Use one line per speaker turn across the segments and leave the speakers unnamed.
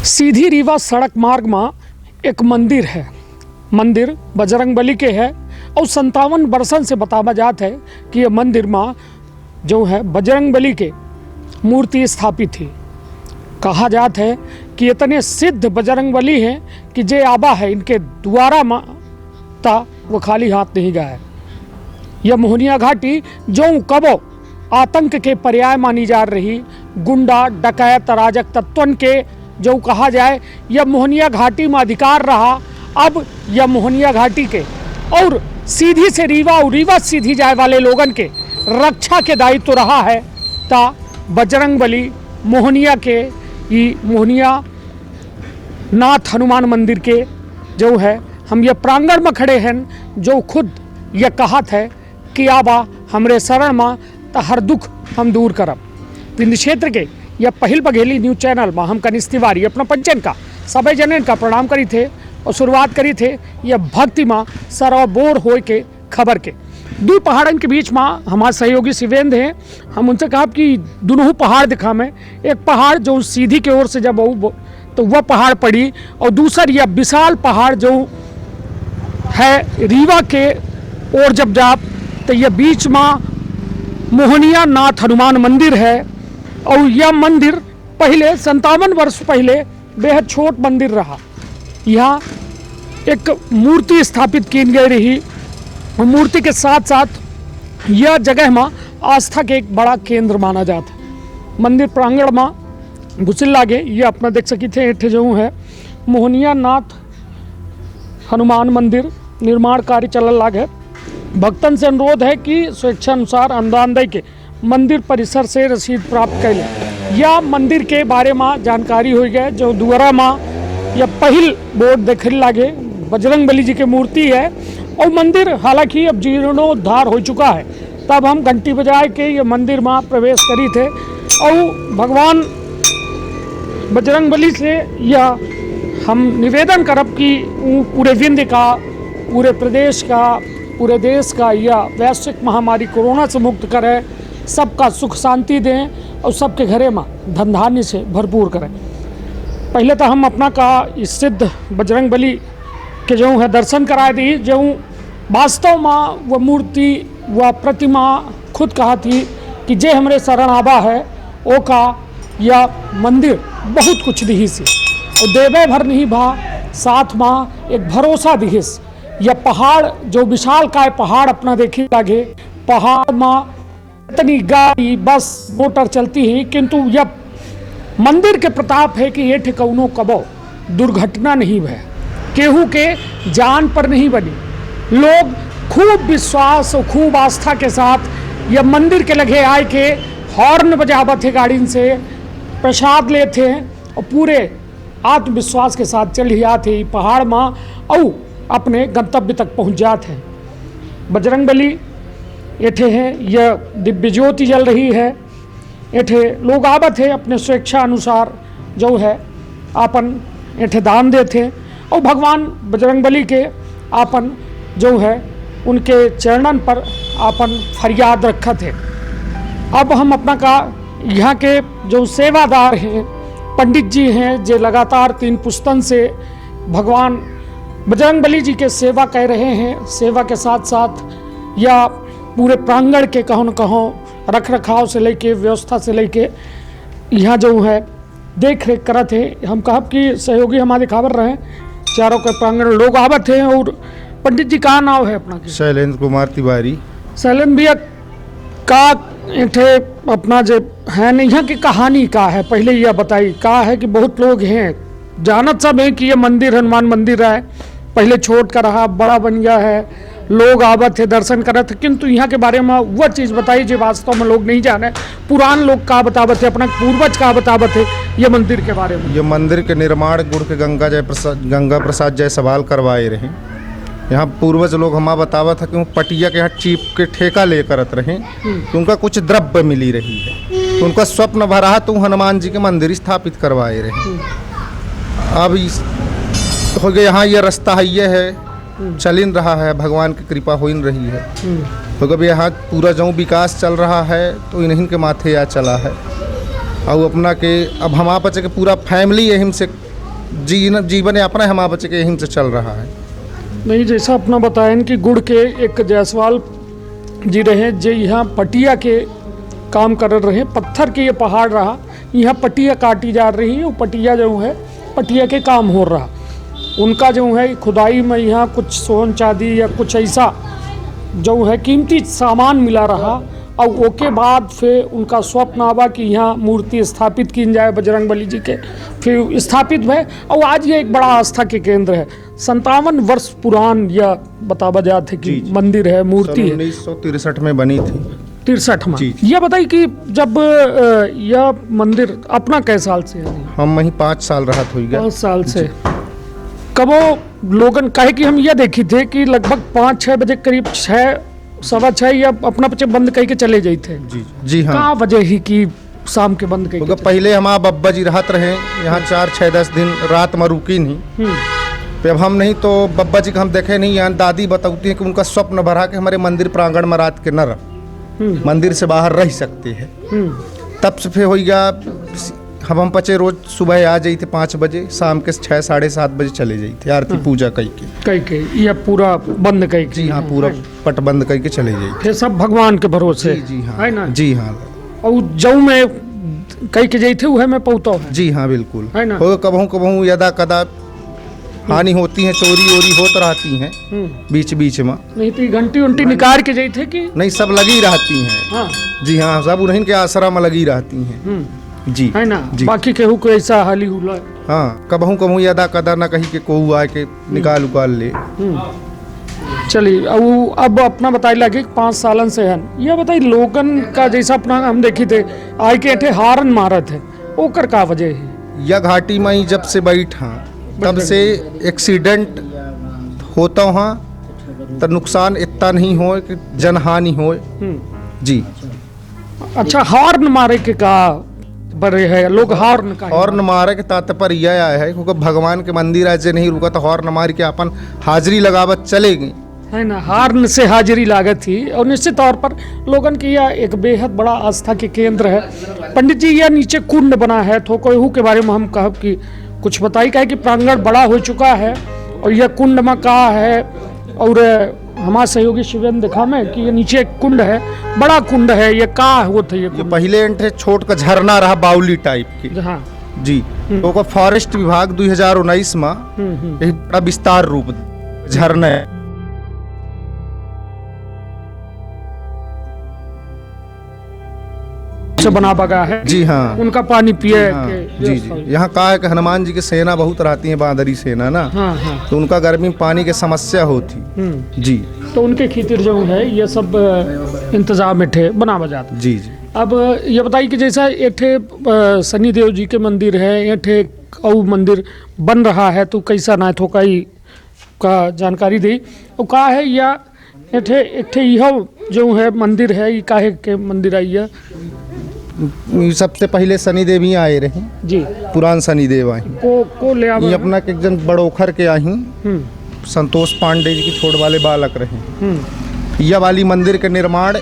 सीधी रीवा सड़क मार्ग में एक मंदिर है। मंदिर बजरंगबली के है और 57 वर्षन से बतावा जात है कि यह मंदिर में जो है बजरंगबली के मूर्ति स्थापित थी। कहा जात है कि इतने सिद्ध बजरंगबली हैं कि जे आबा है इनके द्वारा ता वो खाली हाथ नहीं गया है। यह मोहनिया घाटी जो कबो आतंक के पर्याय मानी जा रही, गुंडा डकैत अराजक तत्वन के जो कहा जाए, यह मोहनिया घाटी में अधिकार रहा। अब यह मोहनिया घाटी के और सीधी से रीवा और रीवा सीधी जाए वाले लोगन के रक्षा के दायित्व तो रहा है। ता बजरंगबली मोहनिया के मोहनिया नाथ हनुमान मंदिर के जो है हम यह प्रांगण में खड़े हैं, जो खुद यह कहत है कि आबा हमरे शरण में तो हर दुख हम दूर करब। विंध्य क्षेत्र के यह पहल बघेली न्यूज चैनल में हम कनिष्ठ तिवारी अपना पंचन का सभी जनन का प्रणाम करी थे और शुरुआत करी थे यह भक्ति में सरोबोर हो के खबर के। दो पहाड़न के बीच में हमारे सहयोगी शिवेंद्र हैं। हम उनसे कहा कि दोनों पहाड़ दिखा में, एक पहाड़ जो सीधी की ओर से जब तो वह पहाड़ पड़ी और दूसरा यह विशाल पहाड़ जो है रीवा के ओर जब जाप तो यह बीच में मोहनिया नाथ हनुमान मंदिर है। और यह मंदिर पहले 57 वर्ष पहले बेहद छोट मंदिर रहा। यहाँ एक मूर्ति स्थापित की गई रही और मूर्ति के साथ साथ यह जगह में आस्था के एक बड़ा केंद्र माना जाता है। मंदिर प्रांगण में घुसिल लागे ये अपना देख सकी थे एठे जो है मोहनिया नाथ हनुमान मंदिर निर्माण कार्य चल लागे। भक्तन से अनुरोध है कि स्वेच्छा अनुसार अनुदान दे के मंदिर परिसर से रसीद प्राप्त कैले। या मंदिर के बारे में जानकारी हो गए जो दुआरा में यह पहल बोर्ड देख लागे बजरंगबली जी की मूर्ति है और मंदिर हालांकि अब जीर्णोद्धार हो चुका है। तब हम घंटी बजाए के ये मंदिर में प्रवेश करी थे और भगवान बजरंगबली से यह हम निवेदन करब कि पूरे विंध्य का, पूरे प्रदेश का, पूरे देश का यह वैश्विक महामारी कोरोना से मुक्त करे, सबका सुख शांति दें और सबके घरे में धन धान्य से भरपूर करें। पहले तो हम अपना का इस सिद्ध बजरंगबली के जो है दर्शन कराए दी, जो वास्तव में वह मूर्ति वह प्रतिमा खुद कहा थी कि जे हमरे शरण आबा है ओ का यह मंदिर बहुत कुछ दिही से और देवे भर नहीं भा, साथ में एक भरोसा दिहिस। यह पहाड़ जो विशाल काय पहाड़ अपना देखे लागे, पहाड़ में इतनी गाड़ी बस मोटर चलती है किंतु यह मंदिर के प्रताप है कि ये ठिकौनो कबो दुर्घटना नहीं भय, केहू के जान पर नहीं बनी। लोग खूब विश्वास और खूब आस्था के साथ यह मंदिर के लगे आए के हॉर्न बजावत थे, गाड़ी से प्रसाद लेते हैं और पूरे आत्मविश्वास के साथ चल जाते पहाड़ में और अपने गंतव्य तक पहुंच जाते हैं। बजरंगबली एठे है, यह दिव्य ज्योति जल रही है। एठे लोग आवत है अपने स्वेच्छा अनुसार जो है आपन एठे दान देते और भगवान बजरंगबली के आपन जो है उनके चरणन पर आपन फरियाद रखत है। अब हम अपना का यहाँ के जो सेवादार हैं पंडित जी हैं जो लगातार 3 पुस्तन से भगवान बजरंगबली जी के सेवा कर रहे हैं। सेवा के साथ साथ या पूरे प्रांगण के कहों न कहों रख रखाव से लेके व्यवस्था से लेके यहाँ जो है देख रेख करत है। हम कहब कि सहयोगी हमारे खबर रहे चारों के प्रांगण लोग आवत हैं। और पंडित जी का नाम है अपना?
शैलेंद्र कुमार तिवारी।
शैलेंद्र भैया का एठे अपना जो है न यहाँ की कहानी का है, पहले यह बताई का है कि बहुत लोग हैं जानत सब है कि यह मंदिर हनुमान मंदिर है, पहले छोट का रहा बड़ा बन गया है, लोग आवत थे दर्शन करत थे, किंतु यहाँ के बारे में वह चीज़ बताई जो वास्तव में लोग नहीं जाने। पुरान लोग का बतावत थे, अपना पूर्वज का बतावत थे ये मंदिर के बारे में।
ये मंदिर के निर्माण गुड़ के गंगा प्रसाद जय सवाल करवाए रहे। यहाँ पूर्वज लोग हमारा बतावत था कि वो पटिया के यहाँ चीप के ठेका ले करत रहे तो उनका कुछ द्रव्य मिली रही है तो उनका स्वप्न भरा तो हनुमान जी के मंदिर स्थापित करवाए रहे। अब हो गया यहाँ ये रास्ता है, ये है चलिन रहा है, भगवान की कृपा हो रही है। तो कभी यहाँ पूरा जो विकास चल रहा है तो इन्हीं के माथे या चला है। और अपना के अब हम आप के पूरा फैमिली यहीं से जीवन यापन है हमारे बच्चे के यहीं से चल रहा है।
नहीं, जैसा अपना बताएं कि गुड़ के एक जायसवाल जी रहे जे यहाँ पटिया के काम कर रहे, पत्थर के ये पहाड़ रहा, यहाँ पटिया काटी जा रही है, वो पटिया जो है पटिया के काम हो रहा, उनका जो है खुदाई में यहाँ कुछ सोन चांदी या कुछ ऐसा जो है कीमती सामान मिला रहा, और ओके बाद फिर उनका स्वप्न आवा कि यहाँ मूर्ति स्थापित की जाए बजरंग बली जी के, फिर स्थापित हुए और आज ये एक बड़ा आस्था के केंद्र है। 57 वर्ष पुरान यह बतावा जाते कि मंदिर है, मूर्ति है,
1963 में बनी थी।
63 में। यह बताइए कि जब यह मंदिर अपना कै साल से है?
हम वहीं 5 साल रहा हो गया।
5 साल से। कबो लोगन कहे कि हम यह देखे थे कि लगभग 5-6 बजे करीब 6-6:15 या अपना बच्चे बंद कह के चले जाते।
जी हाँ।
का वजह ही कि शाम के बंद कह?
पहले हमारा बब्बा जी रहत रहे यहाँ 4-6-10 दिन रात में रुकी नहीं, अब हम नहीं तो बब्बा जी को हम देखे नहीं। यहाँ दादी बताती है कि उनका स्वप्न भरा कि हमारे मंदिर प्रांगण में रात के न रह, मंदिर से बाहर रह सकते हैं। तब से फिर हो गया हम बच्चे रोज सुबह आ जाते 5 बजे, शाम के 6-7:30 बजे चले जाते आरती पूजा कह के
या पूरा बंद कह के।
जी हाँ, पूरा पट बंद करके चले जाते।
सब भगवान के भरोसे।
जी हाँ,
है ना?
जी हाँ।
और जऊ में कह के जाते हुए मैं पहुँचा है।
जी हाँ बिल्कुल
है ना?
हो कबहू यदा कदा हानि होती है, चोरी ओरी होत रहती हैं बीच बीच में।
नहीं तो घंटी उंटी निकाल के जाते कि
नहीं, सब लगी रहती हैं।
हाँ।
जी हाँ, सब उन्हीं के आसरा में लगी रहती हैं। जी
है ना?
जी।
बाकी केहू को ऐसा हाली हुला।
हाँ, कबहू यदा कदा ना कहीं के कोहू आए के निकाल उकाल ले।
चलिए अब अपना बताई लगे 5 सालन से है। यह बताइए लोगन का जैसा अपना हम देखी थे आए के एठे हारन मारत है, ओकर का वजह है?
यह घाटी में ही जब से बैठा तब से एक्सीडेंट होता वहाँ तो नुकसान इतना नहीं हो कि जनहानि हो। जी।
अच्छा, हॉर्न मारे के का बड़े है लोग? हॉर्न का
हॉर्न मारे के तात्पर्य यह आया है क्योंकि भगवान के मंदिर ऐसे नहीं रुका तो हॉर्न मार के अपन हाजिरी लगावत चलेगी,
है ना? हॉर्न से हाजिरी लागत थी। और निश्चित तौर पर लोगन की यह एक बेहद बड़ा आस्था के केंद्र है। पंडित जी, यह नीचे कुंड बना है, थोकोहू के बारे में हम कहब कि कुछ बताई का है कि प्रांगण बड़ा हो चुका है और यह कुंड में कहा है, और हमारे सहयोगी शिवेंद्र दिखा में कि ये नीचे एक कुंड है, बड़ा कुंड है, ये का होता है? ये
पहले एंट्रे छोट का झरना रहा बाउली टाइप की।
हाँ
जी। तो फॉरेस्ट विभाग 2019 में यही बड़ा विस्तार रूप झरना है।
से बना बगा है।
जी हाँ,
उनका पानी पिए।
हाँ, जी जी। यहाँ कहा है कि हनुमान जी की सेना बहुत रहती है, बांदरी सेना ना।
हाँ हाँ।
तो उनका गर्मी में पानी की समस्या होती। जी।
तो उनके खातिर जो है ये सब इंतजाम एठे बना बजाता।
जी जी।
अब ये बताइए कि जैसा एठे शनि देव जी के मंदिर है, एठे औ मंदिर बन रहा है, तो कैसा ना थोकाई का जानकारी दी और का है? या एठे एक यह जो है मंदिर है, ये काहे के मंदिर आई है?
सबसे पहले शनिदेव ही आए रहे
जी,
पुरान शनिदेव आए
को ले
ये अपना एक जन बड़ोखर के आई संतोष पांडे जी की छोड़ वाले बालक रहे। यह वाली मंदिर के निर्माण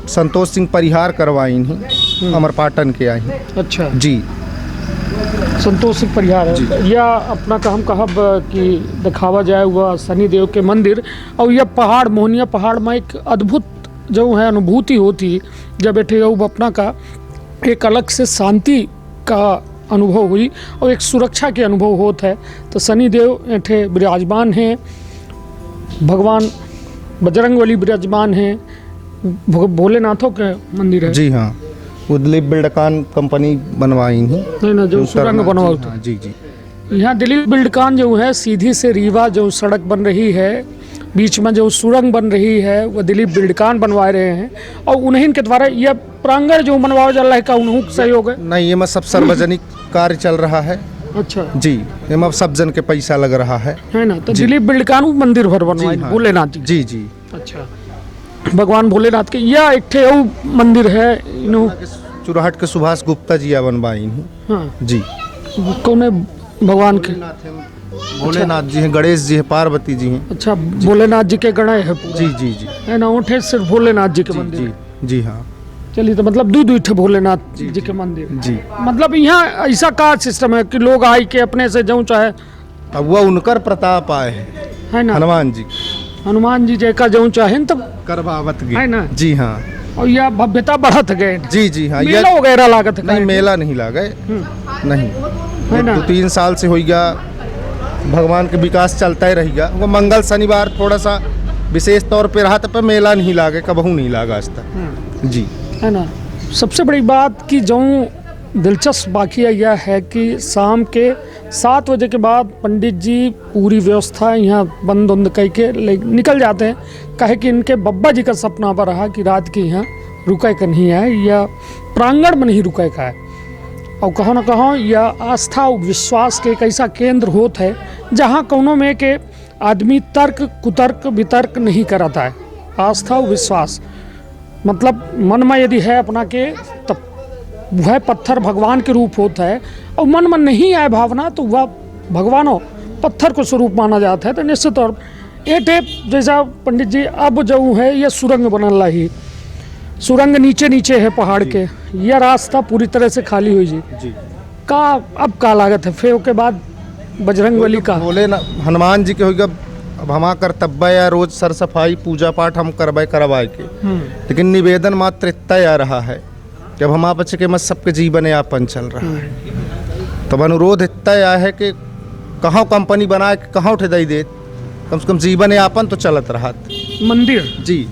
संतोष सिंह परिहार करवाई ही अमरपाटन के आई।
अच्छा
जी,
संतोष सिंह परिहार है। या अपना का हम कहब कि दिखावा जाए हुआ शनिदेव के मंदिर, और यह पहाड़ मोहनिया पहाड़ में एक अद्भुत जो है अनुभूति होती जब बैठे अपना का एक अलग से शांति का अनुभव हुई और एक सुरक्षा के अनुभव होता है। तो शनिदेव ऐठे विराजमान हैं, भगवान बजरंगबली विराजमान हैं, भोलेनाथों के मंदिर है।
जी हाँ, वो दिलीप बिल्डकान कंपनी बनवाई ही
ना जो सुरंग बनवाई।
जी जी।
यहाँ दिलीप बिल्डकान जो है सीधी से रीवा जो सड़क बन रही है, बीच में जो सुरंग बन रही है, वो दिलीप बिल्डकान बनवा रहे हैं और उन्हीं के द्वारा यह प्रांगण जो बनवाया जा रहा है का उन्हों सहयोग है?
नहीं, ये में सब सार्वजनिक कार्य चल रहा है।
अच्छा
जी, ये सब जन के पैसा लग रहा है
ना? तो दिलीप बिल्डकान मंदिर भर बनवाए भोलेनाथ जी।
जी जी।
अच्छा, भगवान भोलेनाथ के यह एक मंदिर है
चुराहट के सुभाष गुप्ता जी बनवाई।
हाँ
जी।
कौन है भगवान के?
भोलेनाथ जी हैं, गणेश जी हैं, पार्वती जी हैं।
अच्छा, भोलेनाथ जी के गणेश है पूरा?
जी जी जी।
है ना? उठे सिर्फ भोलेनाथ जी के मंदिर।
जी जी हाँ।
चलिए, तो मतलब दू ठे भोलेनाथ जी के मंदिर
जी।
मतलब यहाँ ऐसा का सिस्टम है कि लोग आई के अपने से जाऊँ चाहे,
अब वह उनकर प्रताप आए हैं,
है ना,
हनुमान जी
हनुमान जी जैका जाऊँ चाहे तब
करवावत गए,
है ना।
जी हाँ।
और यह भव्यता बढ़त गए,
जी जी हाँ।
मेला वगैरह लागत
नहीं, मेला नहीं लागे, नहीं,
है ना।
2-3 साल से हो गया, भगवान के विकास चलता ही रहेगा। वो मंगल शनिवार थोड़ा सा विशेष तौर पे रहा, तब मेला नहीं लागे, कबहू नहीं लागा आज तक जी,
है ना। सबसे बड़ी बात कि जो दिलचस्प वाक़या यह है कि शाम के 7 बजे के बाद पंडित जी पूरी व्यवस्था यहाँ बंद उंद कह के निकल जाते हैं, कहे कि इनके बब्बा जी का सपना पर रहा कि रात के यहाँ रुके का नहीं है या प्रांगण में नहीं रुके का है। और कहो ना कहो यह आस्था और विश्वास के एक ऐसा केंद्र होता है जहाँ कौनों में के आदमी तर्क कुतर्क वितर्क नहीं करता है। आस्था और विश्वास मतलब मन में यदि है अपना के, तब वह पत्थर भगवान के रूप होता है, और मन में नहीं आए भावना तो वह भगवानों पत्थर को स्वरूप माना जाता है। तो निश्चित तौर पर ये टेप जैसा पंडित जी अब जो है यह सुरंग बनल रही, सुरंग नीचे नीचे है पहाड़ के, यह रास्ता पूरी तरह से खाली हुई जी का अब का लागत है फिर उसके बाद बजरंगबली का
बोले ना हनुमान जी के होगा। अब हमारा कर्तव्य या रोज सर सफाई पूजा पाठ हम करवाए के, लेकिन निवेदन मात्र इतना आ रहा है कि अब हमारे बच्चे के मत सबके जीवन यापन चल रहा है। तब अनुरोध इतना आया है कि कहाँ कंपनी बना के कहाँ उठे दे दे, कम से कम जीवन यापन तो चलत रहा
मंदिर
जी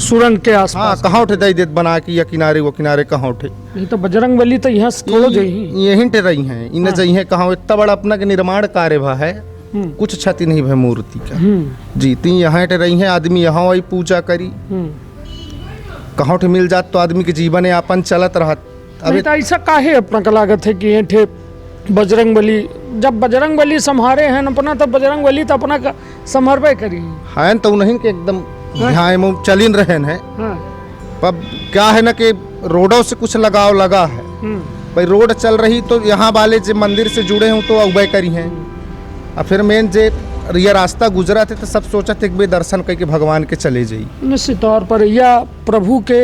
सुरंग के
हाँ,
आसपास।
कहाँ उठे दे देत बना के, या किनारे वो किनारे कहाँ उठे।
नहीं तो बजरंगबली तो यहाँ थोड़ो जही
यहीं टे रही हैं, इन्हें जही कहाँ इतना बड़ा अपना के निर्माण कार्य भा है, कुछ क्षति नहीं भय मूर्ति का जी। ती यहाँ टे रही हैं, आदमी यहाँ वही पूजा करी, कहाँ उठे मिल जात तो आदमी के जीवन यापन चलत रहा।
अभी तो ऐसा काहे अपना का लागत है कि ये ठे बजरंगबली, जब बजरंगबली संहारे हैं अपना, तब बजरंगबली तो अपना का संहारबे करी
हैं, तो उन्हीं के एकदम ध्यान में चलिन रहे हैं। अब क्या है ना कि रोडों से कुछ लगाव लगा है, भाई रोड चल रही तो यहाँ वाले जो मंदिर से जुड़े हूँ तो अवय करी हैं, और फिर मेन जे यह रास्ता गुजरा थे तो सब सोचा थे कि दर्शन करके भगवान के चले जाइए।
निश्चित तौर पर यह प्रभु के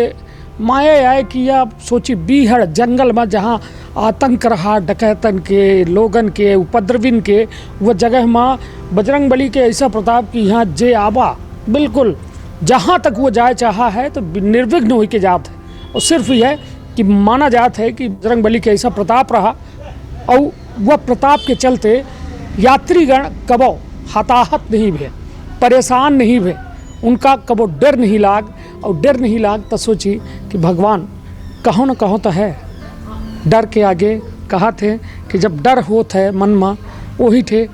माया आए कि यह सोची बीहड़ जंगल में जहाँ आतंक रहा डकैतन के, लोगन के, उपद्रविन के, वह जगह में बजरंगबली के ऐसा प्रताप कि यहाँ जे आबा बिल्कुल जहाँ तक वो जाए चाहा है तो निर्विघ्न हो के जात है। और सिर्फ यह कि माना जात है कि बजरंगबली के ऐसा प्रताप रहा, और वह प्रताप के चलते यात्रीगण कबो हताहत नहीं भे, परेशान नहीं भे, उनका कबो डर नहीं लाग। और डर नहीं लाग तो सोची कि भगवान कहो न कहो तो है, डर के आगे कहा थे कि जब डर होता है मन में, वही थे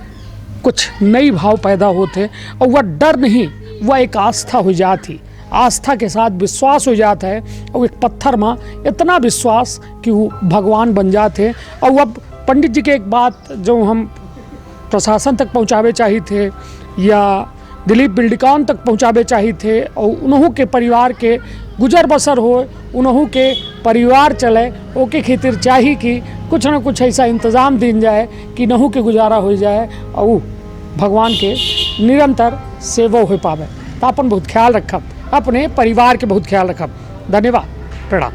कुछ नई भाव पैदा होते, और वह डर नहीं, वह एक आस्था हो जाती, आस्था के साथ विश्वास हो जाता है, और एक पत्थर में इतना विश्वास कि वो भगवान बन जाते। और अब पंडित जी के एक बात जो हम प्रशासन तक पहुंचावे चाहिए थे या दिलीप बिल्डिकॉन तक पहुंचावे चाहिए थे, और उन्हों के परिवार के गुजर बसर हो, उन्हों के परिवार चले, ओके खातिर चाहिए कि कुछ न कुछ ऐसा इंतज़ाम दिन जाए कि नहू के गुजारा हो जाए, और भगवान के निरंतर सेवा हो पावे। तो अपन बहुत ख्याल रखब, अपने परिवार के बहुत ख्याल रखब। धन्यवाद, प्रणाम।